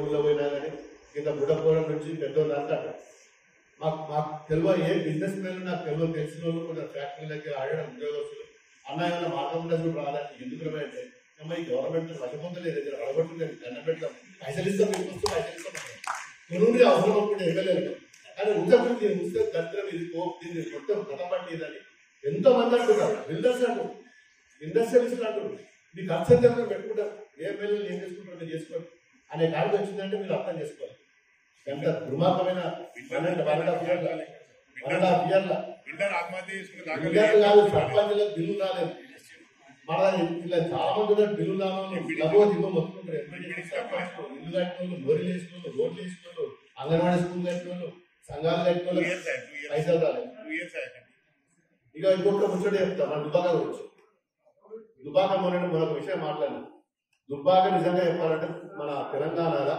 ఊళ్ళో పోయినా కానీ కింద బుడపోవడం నుంచి పెద్దోళ్ళు అంటారు. మాకు తెలివ ఏ బిజినెస్ మెన్ నాకు తెలిసిన వాళ్ళు కొంచెం ఫ్యాక్టరీలకి ఆడడం ఉద్యోగస్తులు అన్న ఏమైనా మార్గం ఉండదు రావడానికి ఎందుకు అంటే ఈ గవర్నమెంట్ వశపొందలేదు దగ్గర అడగొట్టులేదు దండం పెడతాం పైసలు ఇస్తాం మీకు వస్తూ పైసలు ఇస్తాం కొనుండి అవసరం అప్పుడు ఎమ్మెల్యేలు కానీ ఉద్యోగం దీన్ని ఉంటే దరిద్రం ఇది దీన్ని మొత్తం కథపట్టేదని ఎంతో మంది అంటున్నారు. బిల్డర్స్ అంటారు, ఇండస్ట్రియలిస్టులు అంటారు, మీకు అర్థం జరగడం పెట్టుకుంటారు. ఏ ఎమ్మెల్యేలు ఏం చేసుకుంటారో మీరు చేసుకోండి అనే కారణం వచ్చిందంటే మీరు అర్థం చేసుకోవాలి. ఎంత దుర్మార్గమైన 1.5 ఇయర్ల కాదు సర్పంచులకు బిల్లు రాలేదు. మన ఇలా చాలా మంది ఉన్నారు బిల్లు రావాలి మొత్తుకుంటారు. ఇల్లు కట్టిన వాళ్ళు, లోరీలు వేసిన వాళ్ళు, రోడ్లు వేసిన వాళ్ళు, అంగన్వాడీ స్కూల్ కట్టిన వాళ్ళు, సంఘాలు కట్టిన వాళ్ళు పైసలు రాలేదు. ఇక ఇంకొక ముచ్చట చెప్తా మన దుబ్బాక గురించి. దుబ్బాక మొన్న మరొక విషయం మాట్లాడినా. దుబ్బాక నిజంగా చెప్పాలంటే మన తెలంగాణలో